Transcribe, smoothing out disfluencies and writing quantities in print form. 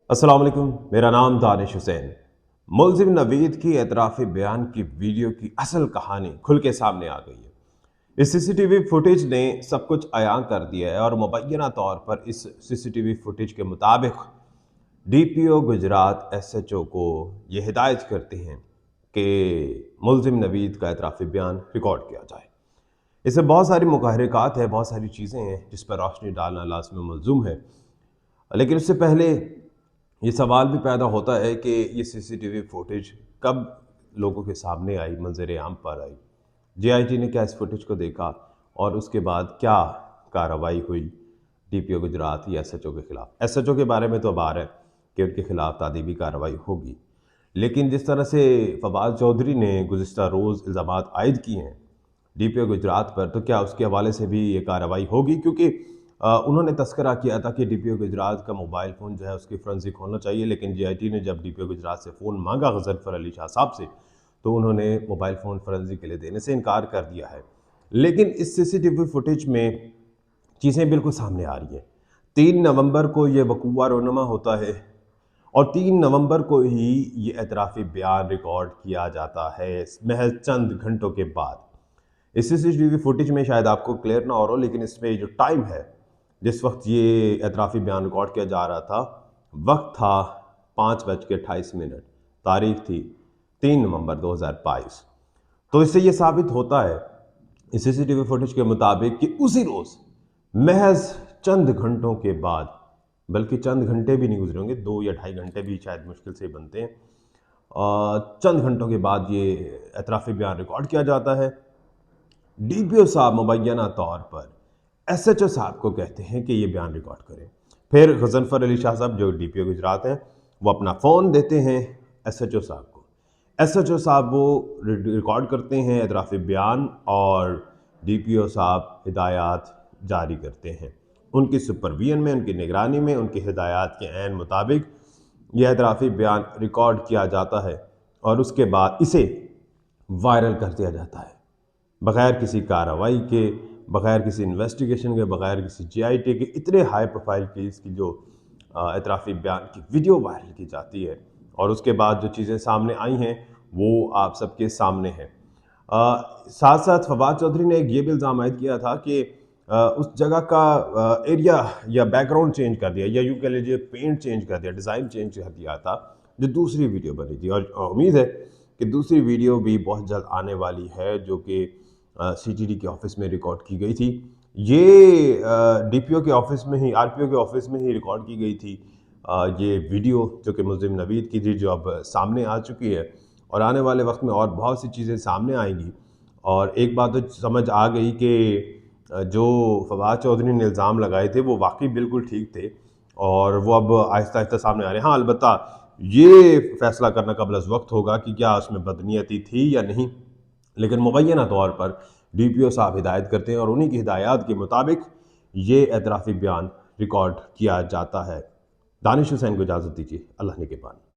अस्सलाम वालेकुम, मेरा नाम दानिश हुसैन। मुलजिम नवीद की एतराफ़ी बयान की वीडियो की असल कहानी खुल के सामने आ गई है। इस सीसीटीवी फुटेज ने सब कुछ अयां कर दिया है और मुबैना तौर पर इस सीसीटीवी फुटेज के मुताबिक डीपीओ गुजरात एसएचओ को ये हिदायत करते हैं कि मुलजिम नवीद का एतराफ़ी बयान रिकॉर्ड किया जाए। इससे बहुत सारी मुहर्रिकात है, बहुत सारी चीज़ें हैं जिस पर रोशनी डालना लाज़मी मलज़ूम है। लेकिन उससे पहले ये सवाल भी पैदा होता है कि ये सीसीटीवी फुटेज कब लोगों के सामने आई, मंजर आम पर आई। जेआईटी ने क्या इस फुटेज को देखा और उसके बाद क्या कार्रवाई हुई डीपीओ गुजरात या एसएचओ के खिलाफ। एसएचओ के बारे में तो अब आ रहा है कि उनके खिलाफ तादीबी कार्रवाई होगी, लेकिन जिस तरह से फवाद चौधरी ने गुज़िश्ता रोज़ इल्ज़ाम आयद किए हैं डीपीओ गुजरात पर, तो क्या उसके हवाले से भी ये कार्रवाई होगी? क्योंकि उन्होंने तस्करा किया था कि डीपीओ गुजरात का मोबाइल फ़ोन जो है उसकी फोरेंसिक होना चाहिए, लेकिन जेआईटी ने जब डीपीओ गुजरात से फ़ोन मांगा गज़नफ़र अली शाह साहब से, तो उन्होंने मोबाइल फ़ोन फोरेंसिक के लिए देने से इनकार कर दिया है। लेकिन इस सीसीटीवी फुटेज में चीज़ें बिल्कुल सामने आ रही हैं। 3 नवंबर को ये वकूआ रोनमा होता है और 3 नवंबर को ही ये एतराफ़ी बयान रिकॉर्ड किया जाता है, महज चंद घंटों के बाद। इस सीसीटीवी फुटेज में शायद आपको क्लियर ना हो रहा हो, लेकिन इसमें जो टाइम है जिस वक्त ये एतराफ़ी बयान रिकॉर्ड किया जा रहा था, वक्त था 5:28, तारीख थी 3 नवंबर 2022। तो इससे ये साबित होता है इस सीसीटीवी फुटेज के मुताबिक कि उसी रोज़ महज चंद घंटों के बाद, बल्कि चंद घंटे भी नहीं गुजरे होंगे, 2 या ढाई घंटे भी शायद मुश्किल से बनते हैं, चंद घंटों के बाद ये एतराफ़ी बयान रिकॉर्ड किया जाता है। डीपीओ साहब मुबैना तौर पर एसएचओ साहब को कहते हैं कि ये बयान रिकॉर्ड करें। फिर गज़नफ़र अली शाह साहब जो डीपीओ गुजरात हैं, वो अपना फ़ोन देते हैं एसएचओ साहब को। एसएचओ साहब वो रिकॉर्ड करते हैं एतराफ़ी बयान और डीपीओ साहब हिदायत जारी करते हैं। उनकी सुपरविजन में, उनकी निगरानी में, उनकी हिदायत के ऐन मुताबिक यह एतराफ़ी बयान रिकॉर्ड किया जाता है और उसके बाद इसे वायरल कर दिया जाता है, बग़ैर किसी कार्रवाई के, बग़ैर किसी इन्वेस्टिगेशन के, बग़ैर किसी जेआईटी के। इतने हाई प्रोफाइल केस की जो एतराफ़ी बयान की वीडियो वायरल की जाती है और उसके बाद जो चीज़ें सामने आई हैं वो आप सबके सामने हैं। साथ साथ फवाद चौधरी ने एक ये भी इल्ज़ाम आयद किया था कि उस जगह का एरिया या बैकग्राउंड चेंज कर दिया, या यूँ कह लीजिए पेंट चेंज कर दिया, डिज़ाइन चेंज कर दिया था, जो दूसरी वीडियो बनी थी। और उम्मीद है कि दूसरी वीडियो भी बहुत जल्द आने वाली है, जो कि सीजीडी के ऑफिस में रिकॉर्ड की गई थी। ये डीपीओ के ऑफिस में ही, आरपीओ के ऑफिस में ही रिकॉर्ड की गई थी ये वीडियो, जो कि मुलजिम नवीद की थी, जो अब सामने आ चुकी है और आने वाले वक्त में और बहुत सी चीज़ें सामने आएंगी। और एक बात तो समझ आ गई कि जो फवाद चौधरी ने इल्ज़ाम लगाए थे वो वाकई बिल्कुल ठीक थे और वो अब आहिस्ता आहिस्ता सामने आ रहे हैं। हाँ, अलबत्ता ये फैसला करना कबल अज़ वक्त होगा कि क्या उसमें बदनीयती थी या नहीं, लेकिन मुबैना तौर पर डीपीओ साहब हिदायत करते हैं और उन्हीं की हिदायत के मुताबिक ये एतराफ़ी बयान रिकॉर्ड किया जाता है। दानिश हुसैन को इजाज़त दीजिए, अल्लाह ने के पानी।